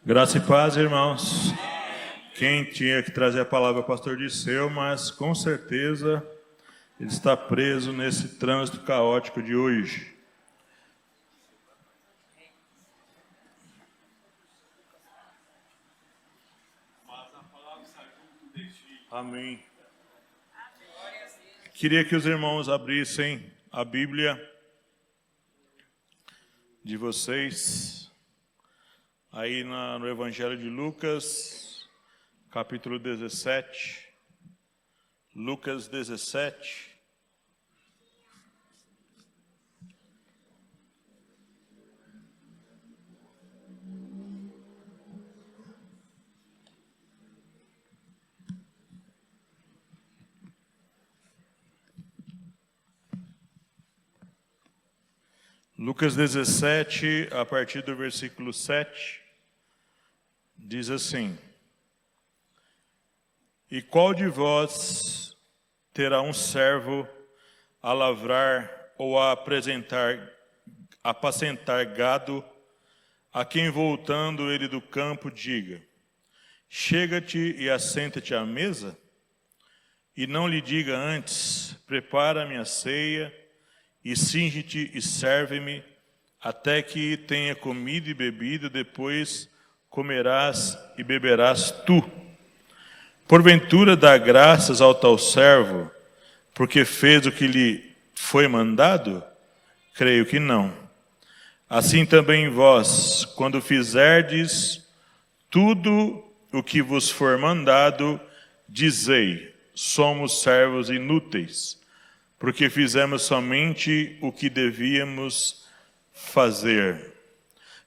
Graça e paz, irmãos. Quem tinha que trazer a palavra é o pastor Disseu, mas com certeza ele está preso nesse trânsito caótico de hoje. Amém. Queria que os irmãos abrissem a Bíblia de vocês, aí no Evangelho de Lucas, capítulo 17. Lucas 17. Lucas 17, a partir do versículo 7, diz assim: E qual de vós terá um servo a lavrar ou a apacentar gado, a quem voltando ele do campo diga: Chega-te e assenta-te à mesa? E não lhe diga antes: Prepara-me a ceia, e cinge-te e serve-me, até que tenha comido e bebido, depois comerás e beberás tu. Porventura dá graças ao tal servo, porque fez o que lhe foi mandado? Creio que não. Assim também vós, quando fizerdes tudo o que vos for mandado, dizei: somos servos inúteis, porque fizemos somente o que devíamos fazer.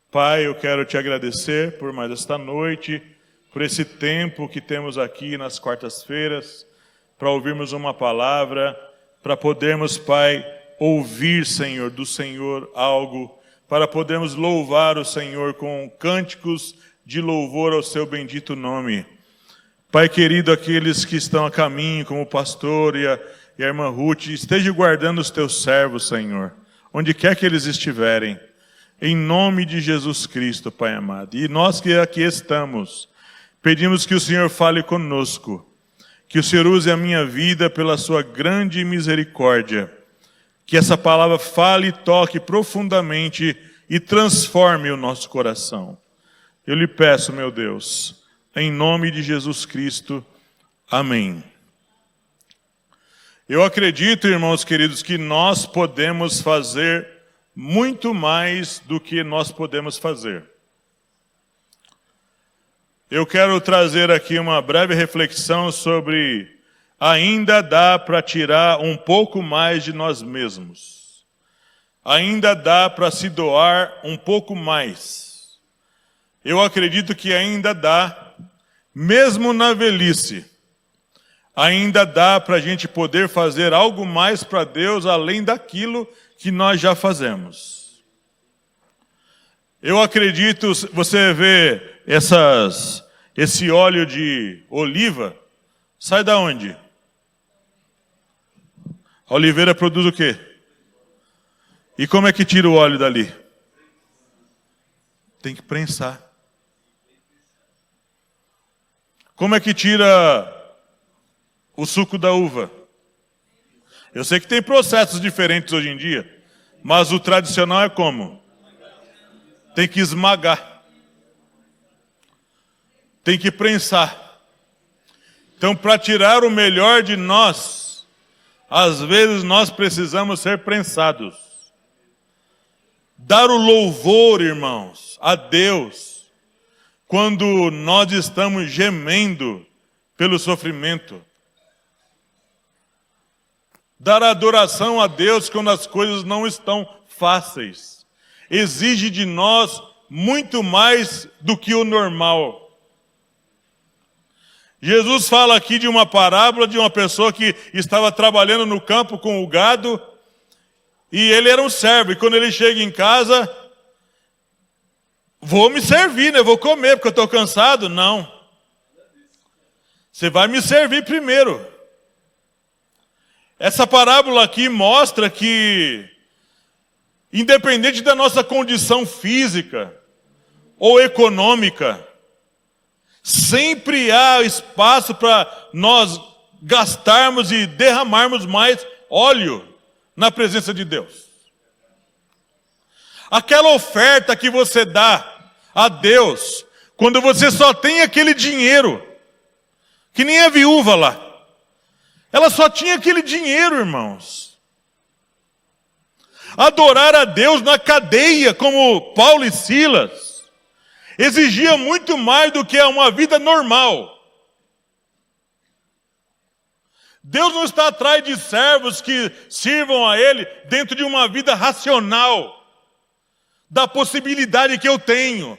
Pai, eu quero te agradecer por mais esta noite, por esse tempo que temos aqui nas quartas-feiras, para ouvirmos uma palavra, para podermos, Pai, ouvir, Senhor, do Senhor algo, para podermos louvar o Senhor com cânticos de louvor ao seu bendito nome. Pai querido, aqueles que estão a caminho, como o pastor e a irmã Ruth, esteja guardando os teus servos, Senhor, onde quer que eles estiverem, em nome de Jesus Cristo, Pai amado. E nós que aqui estamos, pedimos que o Senhor fale conosco, que o Senhor use a minha vida pela sua grande misericórdia, que essa palavra fale e toque profundamente e transforme o nosso coração. Eu lhe peço, meu Deus, em nome de Jesus Cristo, amém. Eu acredito, irmãos queridos, que nós podemos fazer muito mais do que nós podemos fazer. Eu quero trazer aqui uma breve reflexão sobre ainda dá para tirar um pouco mais de nós mesmos. Ainda dá para se doar um pouco mais. Eu acredito que ainda dá, mesmo na velhice, ainda dá para a gente poder fazer algo mais para Deus, além daquilo que nós já fazemos. Eu acredito, você vê esse óleo de oliva, sai da onde? A oliveira produz o quê? E como é que tira o óleo dali? Tem que prensar. Como é que tira o suco da uva? Eu sei que tem processos diferentes hoje em dia, mas o tradicional é como? Tem que esmagar. Tem que prensar. Então, para tirar o melhor de nós, às vezes nós precisamos ser prensados. Dar o louvor, irmãos, a Deus, quando nós estamos gemendo pelo sofrimento. Dar adoração a Deus quando as coisas não estão fáceis. Exige de nós muito mais do que o normal. Jesus fala aqui de uma parábola de uma pessoa que estava trabalhando no campo com o gado, e ele era um servo, e quando ele chega em casa, vou me servir, né? Vou comer, porque eu estou cansado. Não. Você vai me servir primeiro. Essa parábola aqui mostra que, independente da nossa condição física ou econômica, Sempre há espaço para nós gastarmos e derramarmos mais óleo na presença de Deus. Aquela oferta que você dá a Deus, quando você só tem aquele dinheiro, que nem a viúva lá. Ela só tinha aquele dinheiro, irmãos. Adorar a Deus na cadeia, como Paulo e Silas, exigia muito mais do que uma vida normal. Deus não está atrás de servos que sirvam a Ele dentro de uma vida racional, da possibilidade que eu tenho.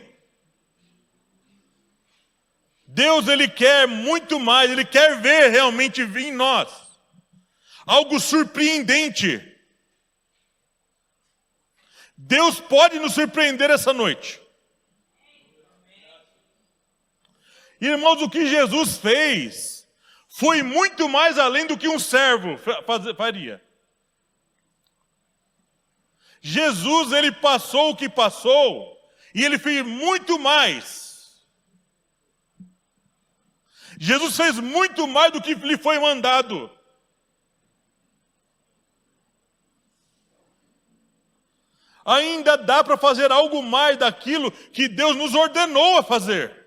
Deus, Ele quer muito mais, Ele quer ver realmente vir em nós algo surpreendente. Deus pode nos surpreender essa noite. Irmãos, o que Jesus fez foi muito mais além do que um servo faria. Jesus, Ele passou o que passou, e Ele fez muito mais. Jesus fez muito mais do que lhe foi mandado. Ainda dá para fazer algo mais daquilo que Deus nos ordenou a fazer.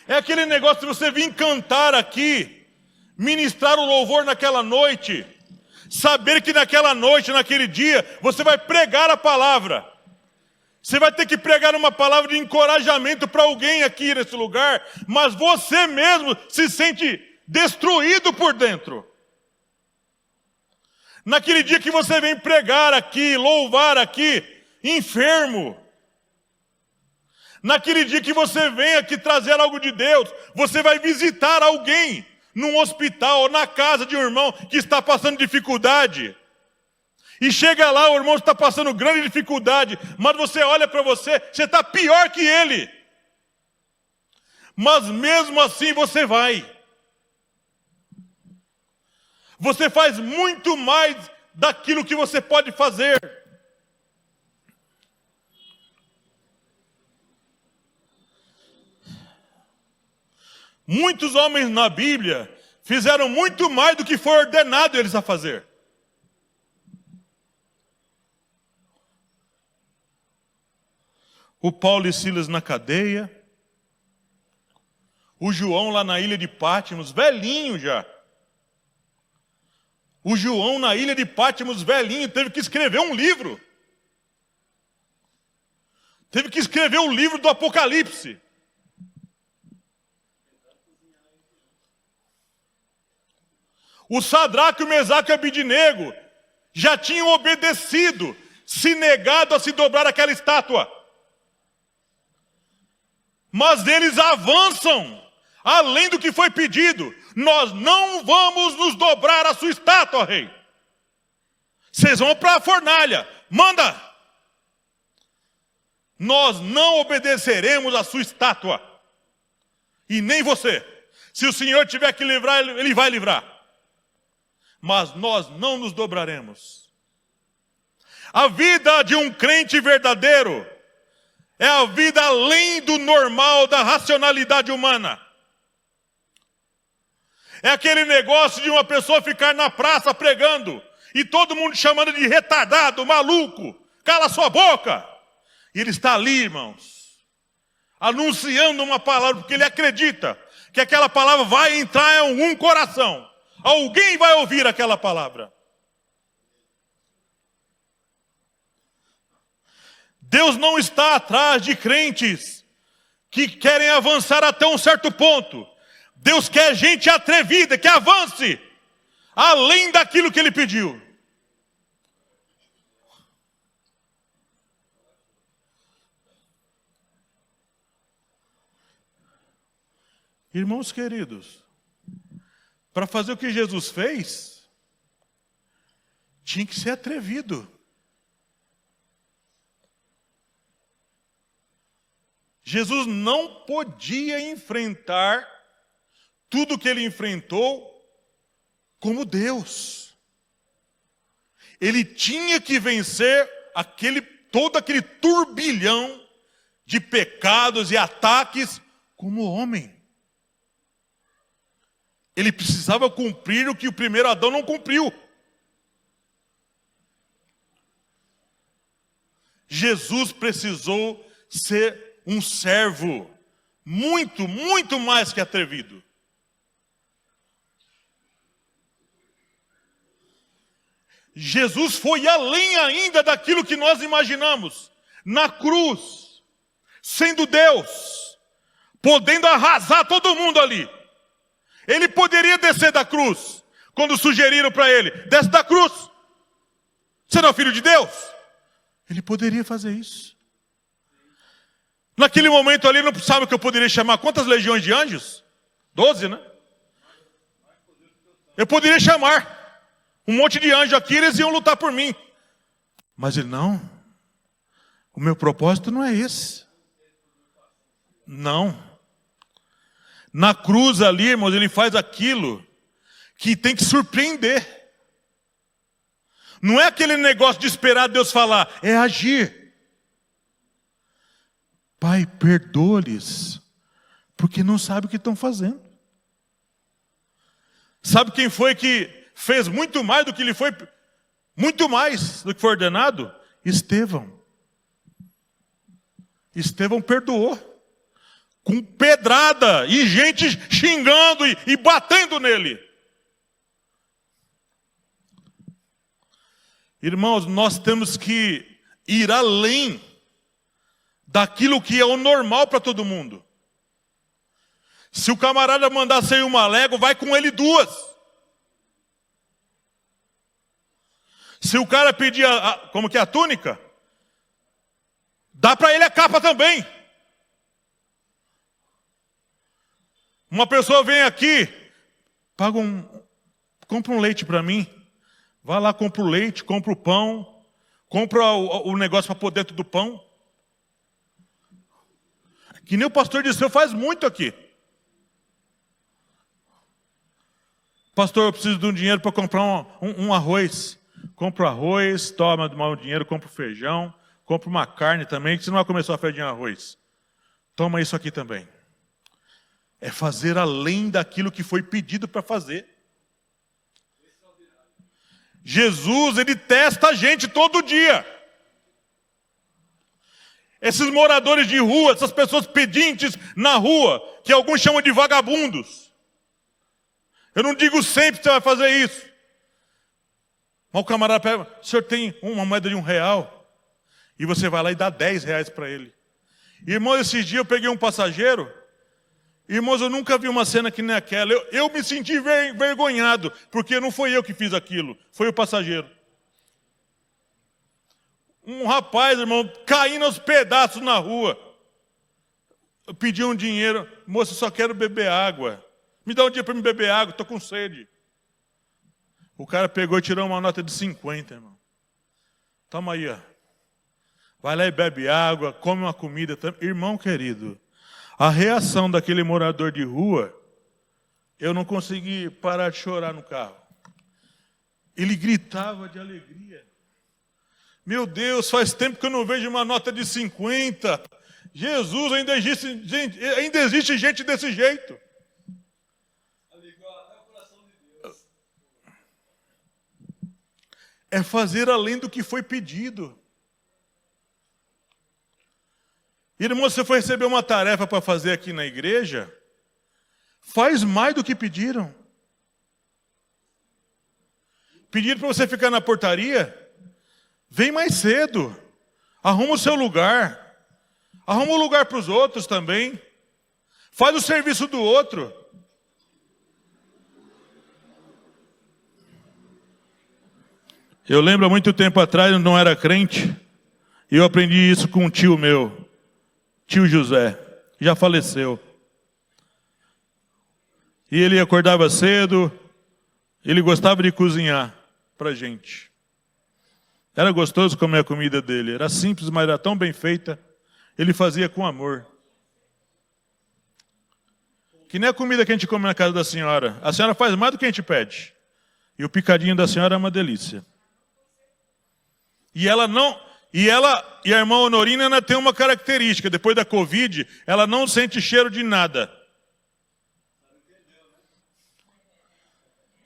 É aquele negócio de você vir cantar aqui, ministrar o louvor naquela noite, saber que naquela noite, naquele dia, você vai pregar a palavra. Você vai ter que pregar uma palavra de encorajamento para alguém aqui nesse lugar, mas você mesmo se sente destruído por dentro. Naquele dia que você vem pregar aqui, louvar aqui, enfermo. Naquele dia que você vem aqui trazer algo de Deus, você vai visitar alguém num hospital ou na casa de um irmão que está passando dificuldade. E chega lá, o irmão está passando grande dificuldade, mas você olha para você, você está pior que ele. Mas mesmo assim você vai. Você faz muito mais daquilo que você pode fazer. Muitos homens na Bíblia fizeram muito mais do que foi ordenado eles a fazer. O Paulo e Silas na cadeia, o João lá na ilha de Pátimos, velhinho já. O João na ilha de Pátimos, velhinho, teve que escrever um livro. Teve que escrever o livro do Apocalipse. O Sadraque, o Mesaque e o Abidnego já tinham obedecido, se negado a se dobrar aquela estátua. Mas eles avançam além do que foi pedido. Nós não vamos nos dobrar a sua estátua, rei. Vocês vão para a fornalha, manda. Nós não obedeceremos a sua estátua. E nem você. Se o Senhor tiver que livrar, Ele vai livrar. Mas nós não nos dobraremos. A vida de um crente verdadeiro é a vida além do normal, da racionalidade humana. É aquele negócio de uma pessoa ficar na praça pregando e todo mundo chamando de retardado, maluco, cala sua boca. E ele está ali, irmãos, anunciando uma palavra, porque ele acredita que aquela palavra vai entrar em algum coração. Alguém vai ouvir aquela palavra. Deus não está atrás de crentes que querem avançar até um certo ponto. Deus quer gente atrevida, que avance além daquilo que Ele pediu. Irmãos queridos, para fazer o que Jesus fez, tinha que ser atrevido. Jesus não podia enfrentar tudo o que ele enfrentou como Deus. Ele tinha que vencer todo aquele turbilhão de pecados e ataques como homem. Ele precisava cumprir o que o primeiro Adão não cumpriu. Jesus precisou ser um servo muito, muito mais que atrevido. Jesus foi além ainda daquilo que nós imaginamos. Na cruz, sendo Deus, podendo arrasar todo mundo ali. Ele poderia descer da cruz, quando sugeriram para ele, desce da cruz. Você não é filho de Deus? Ele poderia fazer isso. Naquele momento ali, não sabe o que eu poderia chamar? Quantas legiões de anjos? 12, né? Eu poderia chamar um monte de anjos aqui, eles iam lutar por mim. Mas ele, não. O meu propósito não é esse. Não. Na cruz ali, irmãos, ele faz aquilo que tem que surpreender. Não é aquele negócio de esperar Deus falar, é agir. Pai, perdoa-lhes, porque não sabe o que estão fazendo. Sabe quem foi que fez muito mais do que foi ordenado? Estevão. Estevão perdoou. Com pedrada e gente xingando e batendo nele. Irmãos, nós temos que ir além daquilo que é o normal para todo mundo. Se o camarada mandar sair uma légua, vai com ele 2. Se o cara pedir como que é a túnica, dá para ele a capa também. Uma pessoa vem aqui, compra um leite para mim. Vai lá, compra o leite, compra o pão, compra o negócio para pôr dentro do pão. Que nem o pastor disse, eu faz muito aqui. Pastor, eu preciso de um dinheiro para comprar um arroz. Compra o arroz, toma o dinheiro, compra o feijão, compra uma carne também, que você não vai comer só feijão e arroz. Toma isso aqui também. É fazer além daquilo que foi pedido para fazer. Jesus, ele testa a gente todo dia. Esses moradores de rua, essas pessoas pedintes na rua, que alguns chamam de vagabundos. Eu não digo sempre que você vai fazer isso. Mas o camarada pega, o senhor tem uma moeda de R$1? E você vai lá e dá R$10 para ele. Irmão, esses dias eu peguei um passageiro. Irmãos, eu nunca vi uma cena que nem aquela. Eu me senti envergonhado, porque não foi eu que fiz aquilo, foi o passageiro. Um rapaz, irmão, caindo aos pedaços na rua. Eu pedi um dinheiro, moço, eu só quero beber água. Me dá um dia para me beber água, estou com sede. O cara pegou e tirou uma nota de 50, irmão. Toma aí, ó. Vai lá e bebe água, come uma comida. Irmão querido, a reação daquele morador de rua, eu não consegui parar de chorar no carro. Ele gritava de alegria. Meu Deus, faz tempo que eu não vejo uma nota de 50. Jesus, ainda existe gente desse jeito. É fazer além do que foi pedido. Irmão, você foi receber uma tarefa para fazer aqui na igreja, faz mais do que pediram. Pediram para você ficar na portaria, vem mais cedo, arruma o seu lugar, arruma um lugar para os outros também, faz o serviço do outro. Eu lembro há muito tempo atrás, eu não era crente, e eu aprendi isso com um tio meu. Tio José, já faleceu. E ele acordava cedo, ele gostava de cozinhar para a gente. Era gostoso comer a comida dele, era simples, mas era tão bem feita. Ele fazia com amor. Que nem a comida que a gente come na casa da senhora. A senhora faz mais do que a gente pede. E o picadinho da senhora é uma delícia. E a irmã Honorina ainda tem uma característica. Depois da Covid, ela não sente cheiro de nada.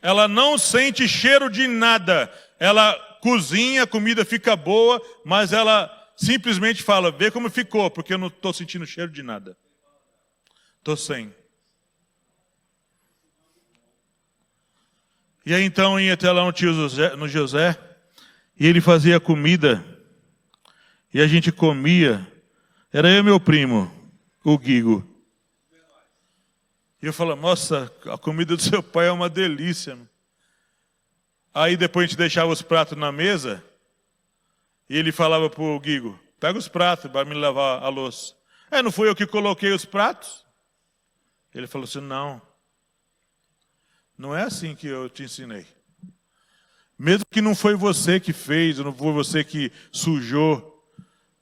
Ela não sente cheiro de nada. Ela cozinha, a comida fica boa, mas ela simplesmente fala, vê como ficou, porque eu não estou sentindo cheiro de nada. Estou sem. E aí então ia até lá no José, e ele fazia comida, e a gente comia. Era eu e meu primo, o Guigo. E eu falava, nossa, a comida do seu pai é uma delícia. Aí depois a gente deixava os pratos na mesa, e ele falava para o Guigo, pega os pratos para me lavar a louça. Não fui eu que coloquei os pratos? Ele falou assim, não é assim que eu te ensinei. Mesmo que não foi você que fez, não foi você que sujou,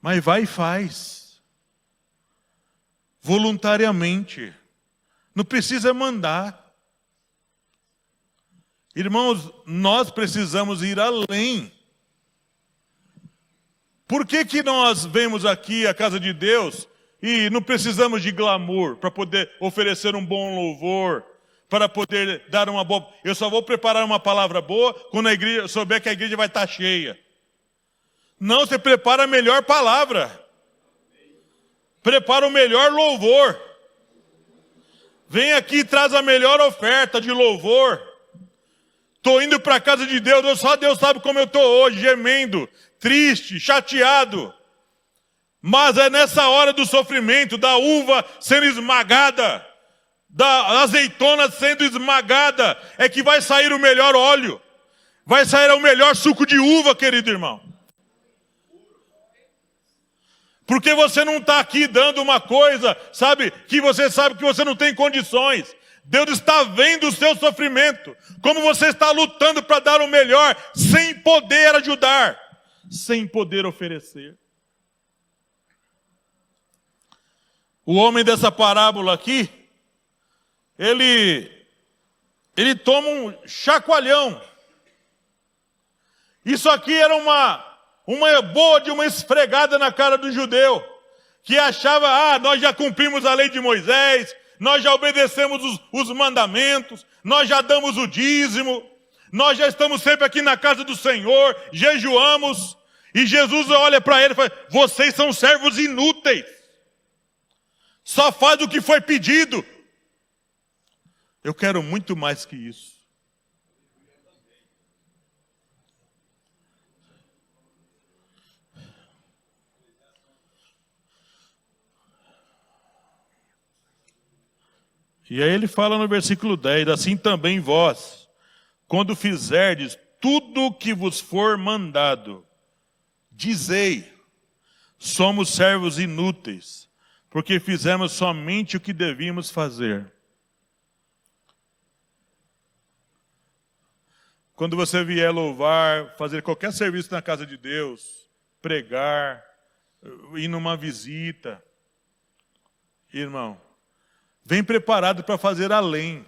mas vai e faz. Voluntariamente. Não precisa mandar. Irmãos, nós precisamos ir além. Por que nós vemos aqui a casa de Deus e não precisamos de glamour para poder oferecer um bom louvor, para poder dar uma boa... Eu só vou preparar uma palavra boa quando a igreja souber que a igreja vai estar cheia. Não, você prepara a melhor palavra. Prepara o melhor louvor. Vem aqui e traz a melhor oferta de louvor. Estou indo para a casa de Deus, só Deus sabe como eu estou hoje, gemendo, triste, chateado. Mas é nessa hora do sofrimento, da uva sendo esmagada, da azeitona sendo esmagada, é que vai sair o melhor óleo. Vai sair o melhor suco de uva, querido irmão. Porque você não está aqui dando uma coisa, sabe, que você sabe que você não tem condições. Deus está vendo o seu sofrimento. Como você está lutando para dar o melhor, sem poder ajudar, sem poder oferecer. O homem dessa parábola aqui, ele toma um chacoalhão. Isso aqui era uma boa de uma esfregada na cara do judeu, que achava, nós já cumprimos a lei de Moisés, nós já obedecemos os mandamentos, nós já damos o dízimo, nós já estamos sempre aqui na casa do Senhor, jejuamos, e Jesus olha para ele e fala, vocês são servos inúteis, só faz o que foi pedido. Eu quero muito mais que isso. E aí ele fala no versículo 10, assim também vós, quando fizerdes tudo o que vos for mandado, dizei, somos servos inúteis, porque fizemos somente o que devíamos fazer. Quando você vier louvar, fazer qualquer serviço na casa de Deus, pregar, ir numa visita, irmão, vem preparado para fazer além.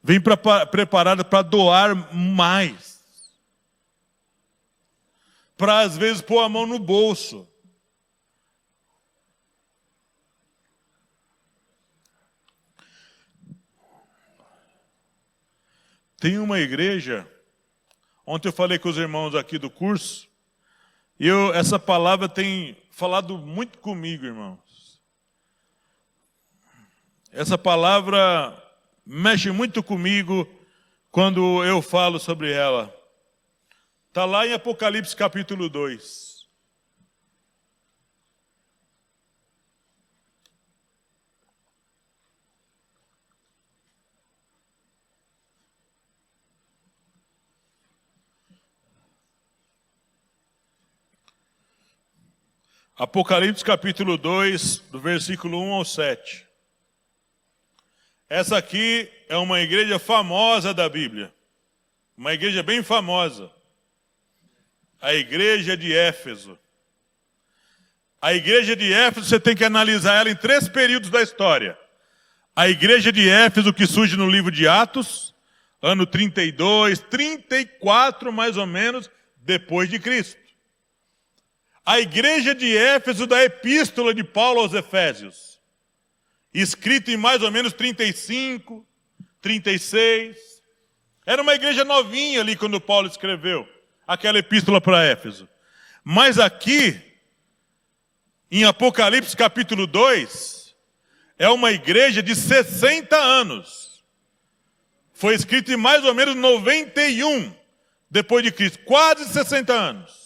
Vem preparado para doar mais. Para às vezes pôr a mão no bolso. Tem uma igreja, ontem eu falei com os irmãos aqui do curso, e essa palavra tem falado muito comigo, irmãos. Essa palavra mexe muito comigo quando eu falo sobre ela. Está lá em Apocalipse capítulo 2. Apocalipse capítulo 2, do versículo 1 ao 7. Essa aqui é uma igreja famosa da Bíblia. Uma igreja bem famosa. A igreja de Éfeso. A igreja de Éfeso, você tem que analisar ela em 3 períodos da história. A igreja de Éfeso, que surge no livro de Atos, ano 32, 34 mais ou menos, depois de Cristo. a igreja de Éfeso da epístola de Paulo aos Efésios, escrita em mais ou menos 35, 36. Era uma igreja novinha ali quando Paulo escreveu aquela epístola para Éfeso. Mas aqui, em Apocalipse capítulo 2, é uma igreja de 60 anos. Foi escrito em mais ou menos 91 depois de Cristo, quase 60 anos.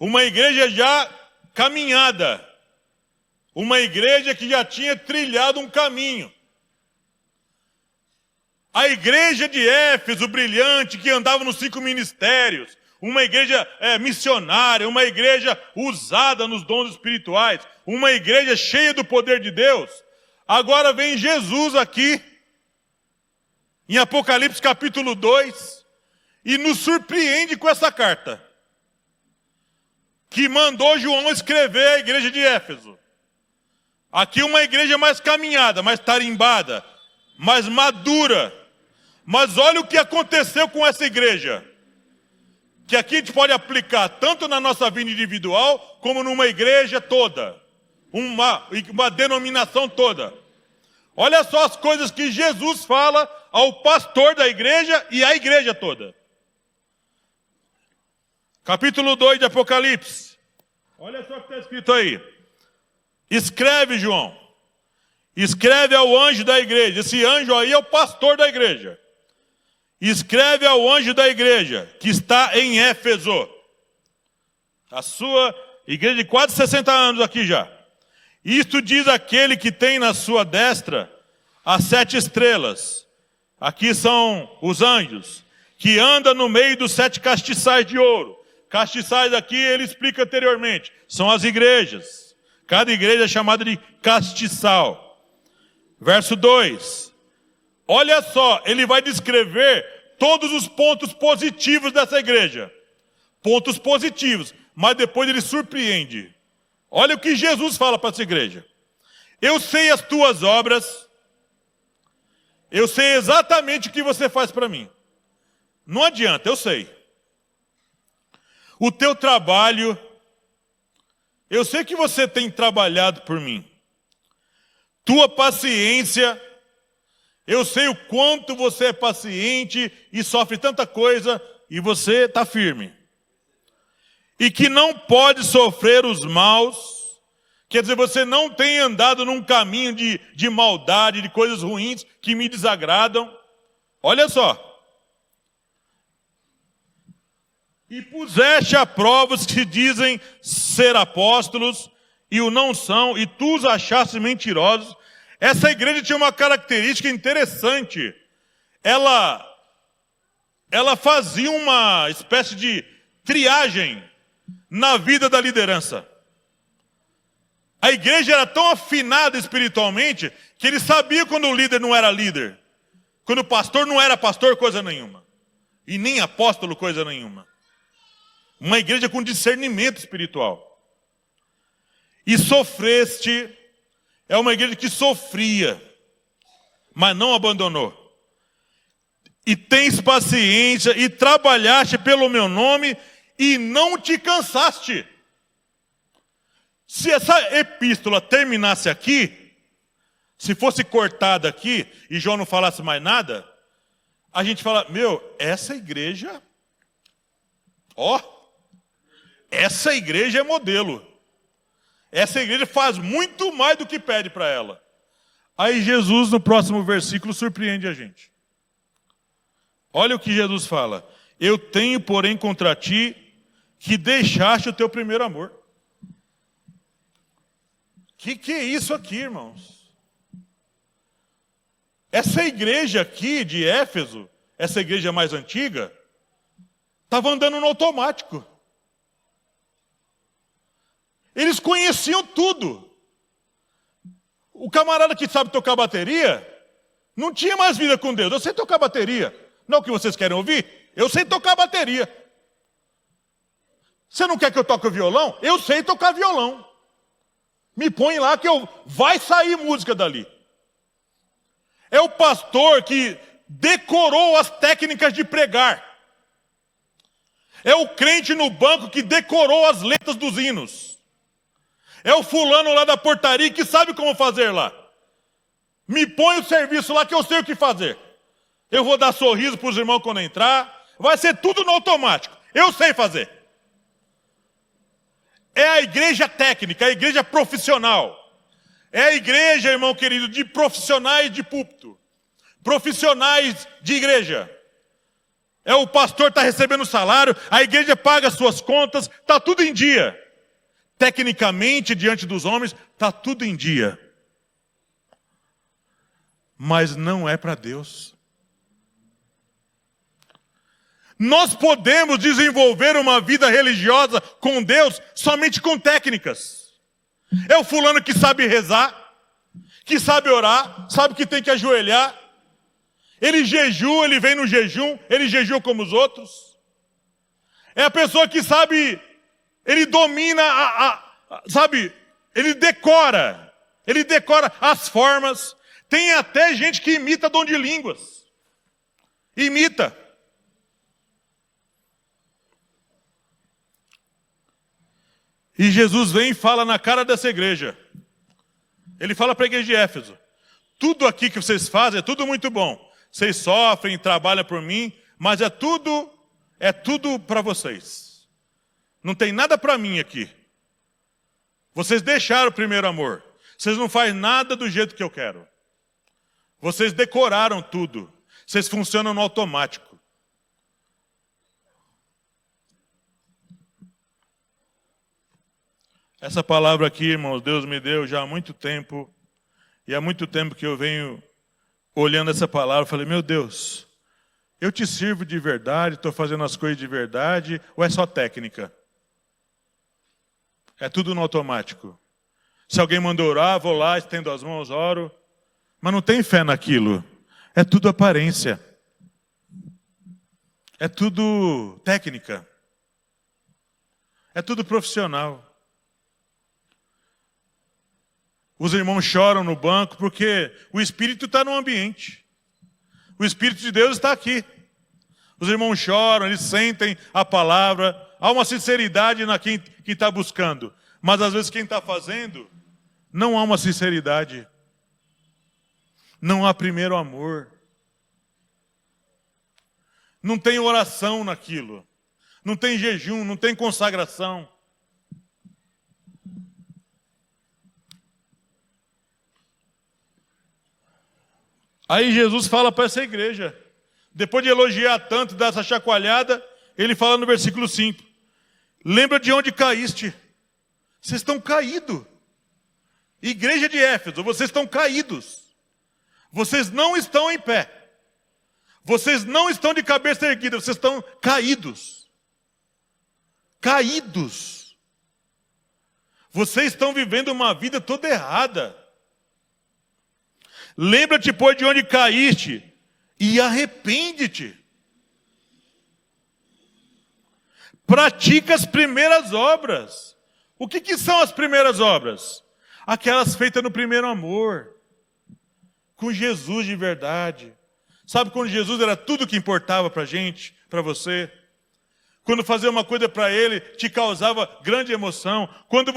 Uma igreja já caminhada. Uma igreja que já tinha trilhado um caminho. A igreja de Éfeso, brilhante, que andava nos 5 ministérios. Uma igreja missionária, uma igreja usada nos dons espirituais. Uma igreja cheia do poder de Deus. Agora vem Jesus aqui, em Apocalipse capítulo 2, e nos surpreende com essa carta. Que mandou João escrever à igreja de Éfeso. Aqui uma igreja mais caminhada, mais tarimbada, mais madura. Mas olha o que aconteceu com essa igreja. Que aqui a gente pode aplicar tanto na nossa vida individual, como numa igreja toda. Uma denominação toda. Olha só as coisas que Jesus fala ao pastor da igreja e à igreja toda. Capítulo 2 de Apocalipse. Olha só o que está escrito aí. Escreve, João. Escreve ao anjo da igreja. Esse anjo aí é o pastor da igreja. Escreve ao anjo da igreja, que está em Éfeso. A sua igreja de quase 60 anos aqui já. Isto diz aquele que tem na sua destra as 7 estrelas. Aqui são os anjos, que anda no meio dos 7 castiçais de ouro. Castiçais aqui, ele explica anteriormente, são as igrejas. Cada igreja é chamada de castiçal. Verso 2. Olha só, ele vai descrever todos os pontos positivos dessa igreja. Pontos positivos, mas depois ele surpreende. Olha o que Jesus fala para essa igreja. Eu sei as tuas obras, eu sei exatamente o que você faz para mim. Não adianta, eu sei. O teu trabalho, eu sei que você tem trabalhado por mim. Tua paciência, eu sei o quanto você é paciente e sofre tanta coisa e você está firme. E que não pode sofrer os maus, quer dizer, você não tem andado num caminho de maldade, de coisas ruins que me desagradam. Olha só. E puseste a prova os que dizem ser apóstolos e o não são, e tu os achaste mentirosos. Essa igreja tinha uma característica interessante. Ela fazia uma espécie de triagem na vida da liderança. A igreja era tão afinada espiritualmente que ele sabia quando o líder não era líder. Quando o pastor não era pastor, coisa nenhuma. E nem apóstolo, coisa nenhuma. Uma igreja com discernimento espiritual. E sofreste, é uma igreja que sofria, mas não abandonou. E tens paciência, e trabalhaste pelo meu nome, e não te cansaste. Se essa epístola terminasse aqui, se fosse cortada aqui, e João não falasse mais nada, a gente fala, essa igreja, essa igreja é modelo. Essa igreja faz muito mais do que pede para ela. Aí Jesus, no próximo versículo, surpreende a gente. Olha o que Jesus fala. Eu tenho, porém, contra ti, que deixaste o teu primeiro amor. Que é isso aqui, irmãos? Essa igreja aqui de Éfeso, essa igreja mais antiga, estava andando no automático. Eles conheciam tudo. O camarada que sabe tocar bateria, não tinha mais vida com Deus. Eu sei tocar bateria. Não é o que vocês querem ouvir? Eu sei tocar bateria. Você não quer que eu toque o violão? Eu sei tocar violão. Me põe lá que vai sair música dali. É o pastor que decorou as técnicas de pregar. É o crente no banco que decorou as letras dos hinos. É o fulano lá da portaria que sabe como fazer lá. Me põe o serviço lá que eu sei o que fazer. Eu vou dar sorriso para os irmãos quando entrar. Vai ser tudo no automático. Eu sei fazer. É a igreja técnica, a igreja profissional. É a igreja, irmão querido, de profissionais de púlpito. Profissionais de igreja. É o pastor está recebendo salário, a igreja paga as suas contas, está tudo em dia. Tecnicamente, diante dos homens, está tudo em dia. Mas não é para Deus. Nós podemos desenvolver uma vida religiosa com Deus somente com técnicas. É o fulano que sabe rezar, que sabe orar, sabe que tem que ajoelhar. Ele jejua, ele vem no jejum, ele jejua como os outros. É a pessoa que sabe, ele domina, sabe, ele decora as formas. Tem até gente que imita dom de línguas. Imita. E Jesus vem e fala na cara dessa igreja. Ele fala para a igreja de Éfeso: tudo aqui que vocês fazem é tudo muito bom. Vocês sofrem, trabalham por mim, mas é tudo para vocês. Não tem nada para mim aqui. Vocês deixaram o primeiro amor. Vocês não fazem nada do jeito que eu quero. Vocês decoraram tudo. Vocês funcionam no automático. Essa palavra aqui, irmãos, Deus me deu já há muito tempo. E há muito tempo que eu venho olhando essa palavra, falei: meu Deus, eu te sirvo de verdade, estou fazendo as coisas de verdade, ou é só técnica? É tudo no automático. Se alguém mandou orar, vou lá, estendo as mãos, oro. Mas não tem fé naquilo. É tudo aparência. É tudo técnica. É tudo profissional. Os irmãos choram no banco porque o Espírito está no ambiente. O Espírito de Deus está aqui. Os irmãos choram, eles sentem a palavra. Há uma sinceridade na quem está buscando. Mas às vezes quem está fazendo, não há uma sinceridade. Não há primeiro amor. Não tem oração naquilo. Não tem jejum, não tem consagração. Aí Jesus fala para essa igreja, depois de elogiar tanto, dar essa chacoalhada, ele fala no versículo 5, lembra de onde caíste? Vocês estão caídos. Igreja de Éfeso, vocês estão caídos. Vocês não estão em pé. Vocês não estão de cabeça erguida, vocês estão caídos. Caídos. Vocês estão vivendo uma vida toda errada. Lembra-te, pois, de onde caíste e arrepende-te. Pratica as primeiras obras. O que são as primeiras obras? Aquelas feitas no primeiro amor. Com Jesus de verdade. Sabe quando Jesus era tudo que importava para a gente, para você? Quando fazer uma coisa para Ele te causava grande emoção. Quando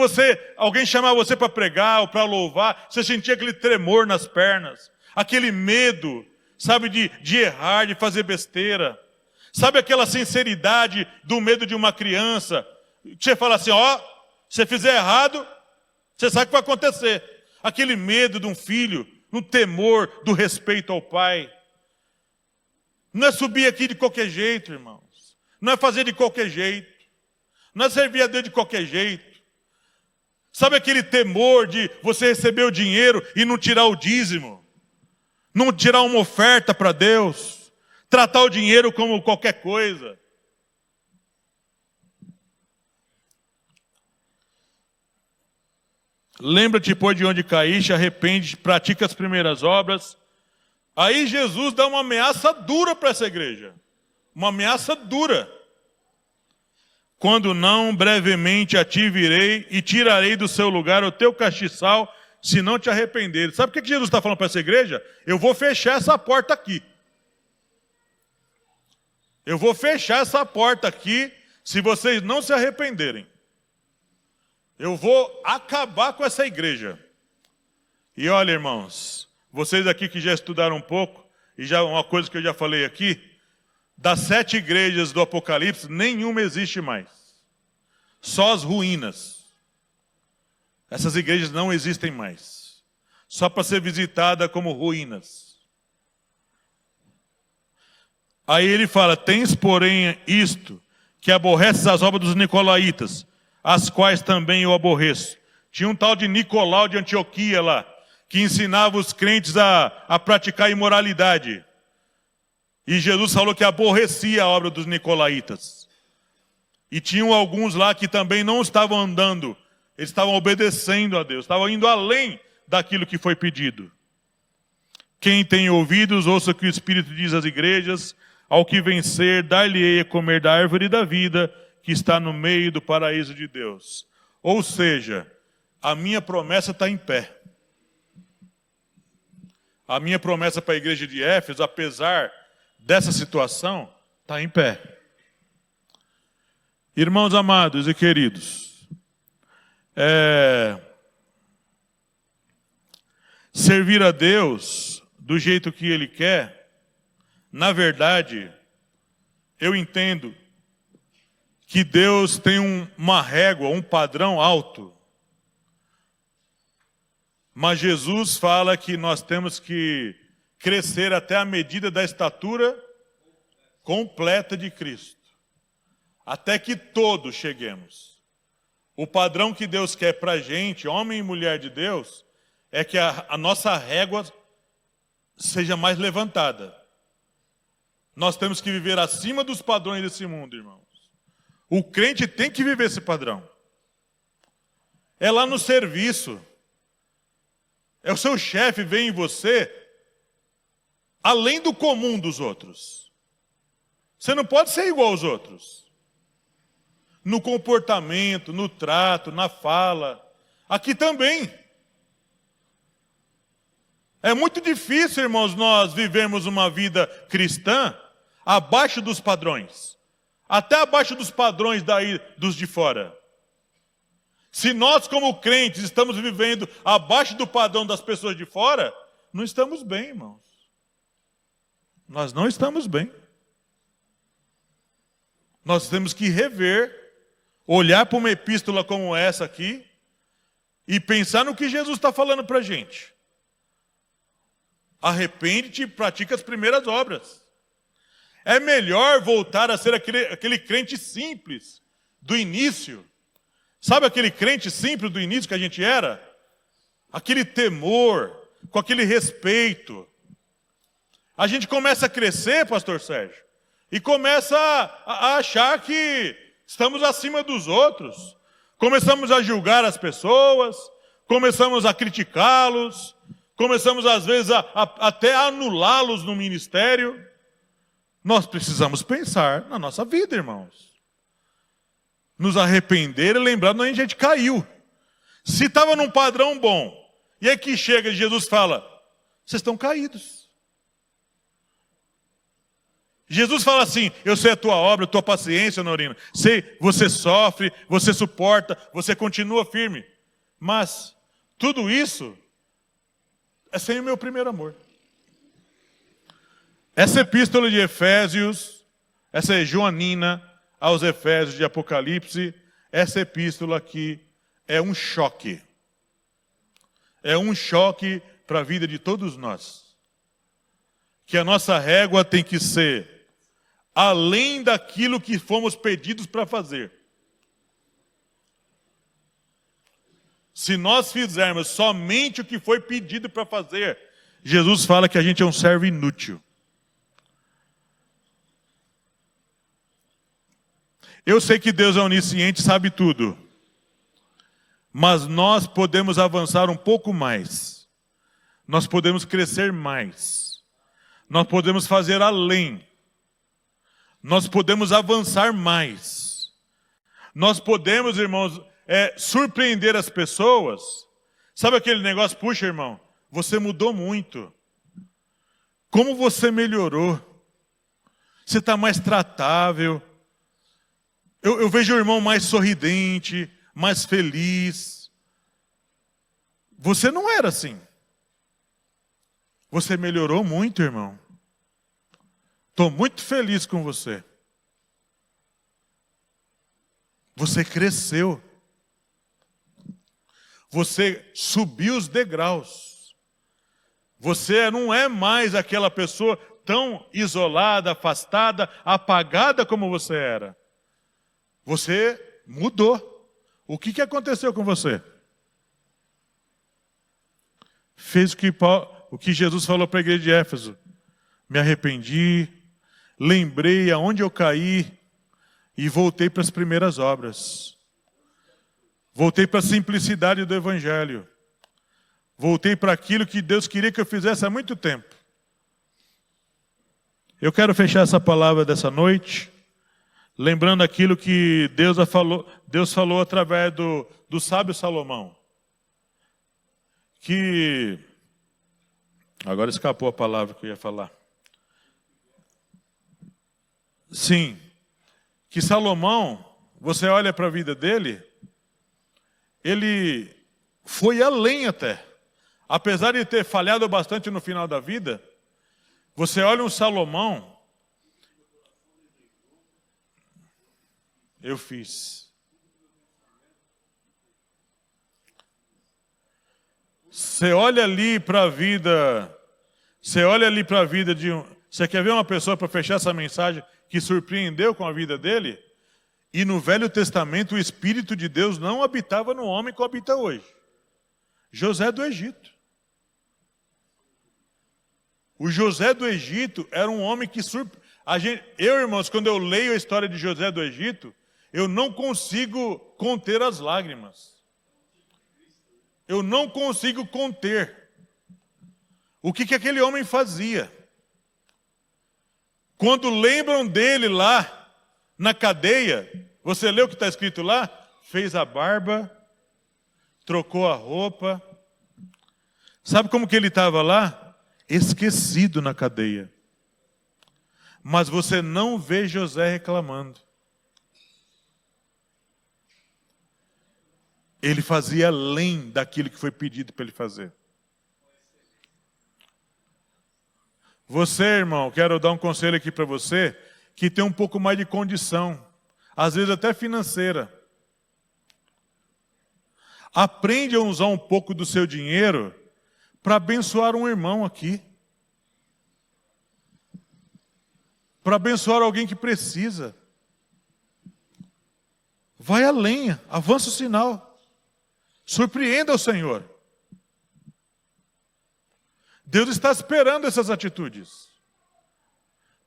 alguém chamava você para pregar ou para louvar, você sentia aquele tremor nas pernas. Aquele medo, sabe, de errar, de fazer besteira. Sabe aquela sinceridade do medo de uma criança? Que você fala assim, se você fizer errado, você sabe o que vai acontecer. Aquele medo de um filho, no temor do respeito ao pai. Não é subir aqui de qualquer jeito, irmãos. Não é fazer de qualquer jeito. Não é servir a Deus de qualquer jeito. Sabe aquele temor de você receber o dinheiro e não tirar o dízimo? Não tirar uma oferta para Deus? Tratar o dinheiro como qualquer coisa? Lembra-te, pois, de onde caíste, arrepende, pratica as primeiras obras. Aí Jesus dá uma ameaça dura para essa igreja. Uma ameaça dura. Quando não, brevemente a ti virei e tirarei do seu lugar o teu castiçal, se não te arrepender. Sabe o que Jesus está falando para essa igreja? Eu vou fechar essa porta aqui. Eu vou fechar essa porta aqui. se vocês não se arrependerem, eu vou acabar com essa igreja. E olha, irmãos, vocês aqui que já estudaram um pouco, e já uma coisa que eu já falei aqui, das 7 igrejas do Apocalipse, nenhuma existe mais. Só as ruínas. Essas igrejas não existem mais. Só para ser visitada como ruínas. Aí ele fala, tens porém isto, que aborreces as obras dos nicolaítas, as quais também eu aborreço. Tinha um tal de Nicolau de Antioquia lá, que ensinava os crentes a praticar imoralidade. E Jesus falou que aborrecia a obra dos nicolaítas. E tinham alguns lá que também não estavam andando, eles estavam obedecendo a Deus, estavam indo além daquilo que foi pedido. Quem tem ouvidos, ouça o que o Espírito diz às igrejas, ao que vencer, dar-lhe-ei a comer da árvore da vida, que está no meio do paraíso de Deus. Ou seja, a minha promessa está em pé. A minha promessa para a igreja de Éfeso, apesar dessa situação, está em pé. Irmãos amados e queridos, servir a Deus do jeito que Ele quer, na verdade, eu entendo que Deus tem uma régua, um padrão alto. Mas Jesus fala que nós temos que crescer até a medida da estatura completa de Cristo. Até que todos cheguemos. O padrão que Deus quer para a gente, homem e mulher de Deus, é que a nossa régua seja mais levantada. Nós temos que viver acima dos padrões desse mundo, irmãos. O crente tem que viver esse padrão. É lá no serviço. É o seu chefe ver em você além do comum dos outros. Você não pode ser igual aos outros. No comportamento, no trato, na fala. Aqui também. É muito difícil, irmãos, nós vivermos uma vida cristã abaixo dos padrões. Até abaixo dos padrões daí, dos de fora. Se nós, como crentes, estamos vivendo abaixo do padrão das pessoas de fora, não estamos bem, irmãos. Nós não estamos bem. Nós temos que rever, olhar para uma epístola como essa aqui e pensar no que Jesus está falando para a gente. Arrepende-te e pratica as primeiras obras. É melhor voltar a ser aquele crente simples do início. Sabe aquele crente simples do início que a gente era? Aquele temor, com aquele respeito. A gente começa a crescer, pastor Sérgio, e começa a achar que estamos acima dos outros. Começamos a julgar as pessoas, começamos a criticá-los, começamos às vezes até a anulá-los no ministério. Nós precisamos pensar na nossa vida, irmãos. Nos arrepender e lembrar de onde a gente caiu. Se estava num padrão bom, e aí que chega e Jesus fala, vocês estão caídos. Jesus fala assim, eu sei a tua obra, a tua paciência, Norina. Sei, você sofre, você suporta, você continua firme. Mas tudo isso é sem o meu primeiro amor. Essa epístola de Efésios, essa é joanina aos Efésios de Apocalipse, essa epístola aqui é um choque. É um choque para a vida de todos nós. Que a nossa régua tem que ser além daquilo que fomos pedidos para fazer. Se nós fizermos somente o que foi pedido para fazer, Jesus fala que a gente é um servo inútil. Eu sei que Deus é onisciente e sabe tudo. Mas nós podemos avançar um pouco mais. Nós podemos crescer mais. Nós podemos fazer além. Nós podemos avançar mais. Nós podemos, irmãos, surpreender as pessoas. Sabe aquele negócio? Puxa, irmão, você mudou muito. Como você melhorou. Você está mais tratável. Eu vejo o irmão mais sorridente, mais feliz. Você não era assim. Você melhorou muito, irmão. Estou muito feliz com você. Você cresceu. Você subiu os degraus. Você não é mais aquela pessoa tão isolada, afastada, apagada como você era. Você mudou. O que aconteceu com você? Fez o que Jesus falou para a igreja de Éfeso. Me arrependi, lembrei aonde eu caí e voltei para as primeiras obras. Voltei para a simplicidade do Evangelho. Voltei para aquilo que Deus queria que eu fizesse há muito tempo. Eu quero fechar essa palavra dessa noite, lembrando aquilo que Deus falou através do sábio Salomão. Que... Agora escapou a palavra que eu ia falar. Sim, que Salomão, você olha para a vida dele, ele foi além até. Apesar de ter falhado bastante no final da vida, você olha um Salomão, eu fiz. Você olha ali para a vida, Você quer ver uma pessoa para fechar essa mensagem que surpreendeu com a vida dele? E no Velho Testamento o Espírito de Deus não habitava no homem como habita hoje. José do Egito. O José do Egito era um homem que Eu, irmãos, quando eu leio a história de José do Egito, eu não consigo conter as lágrimas. Eu não consigo conter. O que aquele homem fazia? Quando lembram dele lá, na cadeia, você lê o que está escrito lá? Fez a barba, trocou a roupa. Sabe como que ele estava lá? Esquecido na cadeia. Mas você não vê José reclamando. Ele fazia além daquilo que foi pedido para ele fazer. Você, irmão, quero dar um conselho aqui para você, que tem um pouco mais de condição, às vezes até financeira. Aprende a usar um pouco do seu dinheiro para abençoar um irmão aqui. Para abençoar alguém que precisa. Vai além, avança o sinal. Surpreenda o Senhor. Deus está esperando essas atitudes.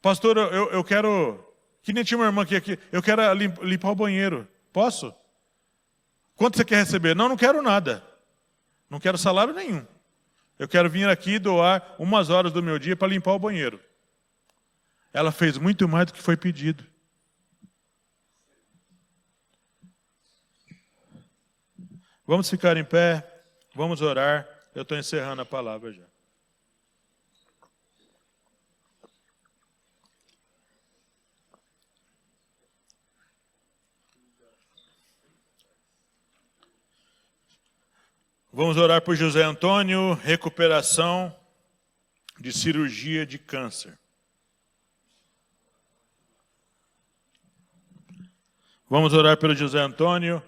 Pastor, eu quero... Que nem tinha uma irmã aqui. Eu quero limpar o banheiro. Posso? Quanto você quer receber? Não quero nada. Não quero salário nenhum. Eu quero vir aqui doar umas horas do meu dia para limpar o banheiro. Ela fez muito mais do que foi pedido. Vamos ficar em pé. Vamos orar. Eu estou encerrando a palavra já. Vamos orar por José Antônio, recuperação de cirurgia de câncer. Vamos orar pelo José Antônio.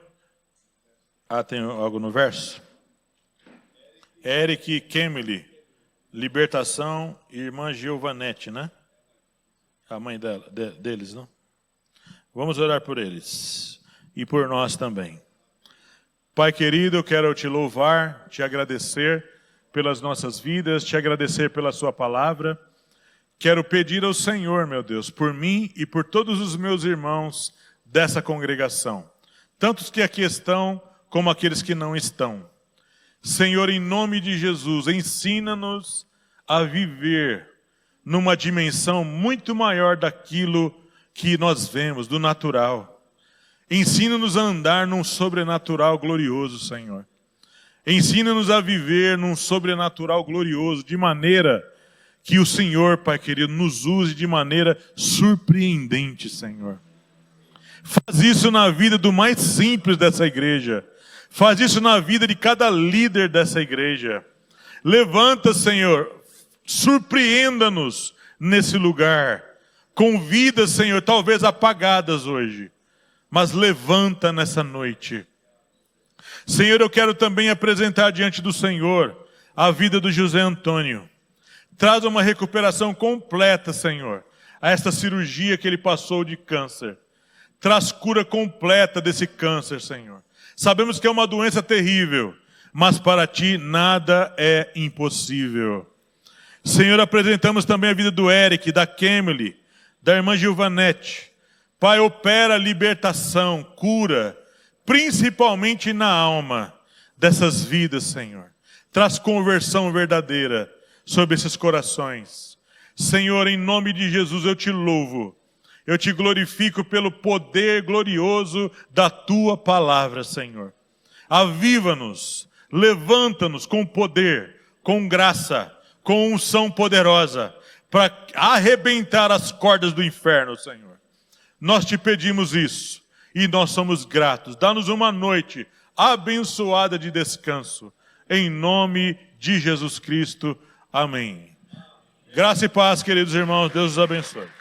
Tem algo no verso? Eric Kemily, libertação, irmã Giovanete, né? A mãe deles, não? Vamos orar por eles e por nós também. Pai querido, eu quero te louvar, te agradecer pelas nossas vidas, te agradecer pela sua palavra. Quero pedir ao Senhor, meu Deus, por mim e por todos os meus irmãos dessa congregação, tantos que aqui estão como aqueles que não estão. Senhor, em nome de Jesus, ensina-nos a viver numa dimensão muito maior daquilo que nós vemos, do natural. Ensina-nos a andar num sobrenatural glorioso, Senhor. Ensina-nos a viver num sobrenatural glorioso, de maneira que o Senhor, Pai querido, nos use de maneira surpreendente, Senhor. Faz isso na vida do mais simples dessa igreja. Faz isso na vida de cada líder dessa igreja. Levanta, Senhor, surpreenda-nos nesse lugar. Com vidas, Senhor, talvez apagadas hoje, mas levanta nessa noite. Senhor, eu quero também apresentar diante do Senhor a vida do José Antônio. Traz uma recuperação completa, Senhor, a esta cirurgia que ele passou de câncer. Traz cura completa desse câncer, Senhor. Sabemos que é uma doença terrível, mas para Ti nada é impossível. Senhor, apresentamos também a vida do Eric, da Kemily, da irmã Gilvanete. Pai, opera libertação, cura, principalmente na alma dessas vidas, Senhor. Traz conversão verdadeira sobre esses corações. Senhor, em nome de Jesus eu Te louvo. Eu Te glorifico pelo poder glorioso da Tua palavra, Senhor. Aviva-nos, levanta-nos com poder, com graça, com unção poderosa, para arrebentar as cordas do inferno, Senhor. Nós Te pedimos isso e nós somos gratos. Dá-nos uma noite abençoada de descanso. Em nome de Jesus Cristo. Amém. Graça e paz, queridos irmãos. Deus os abençoe.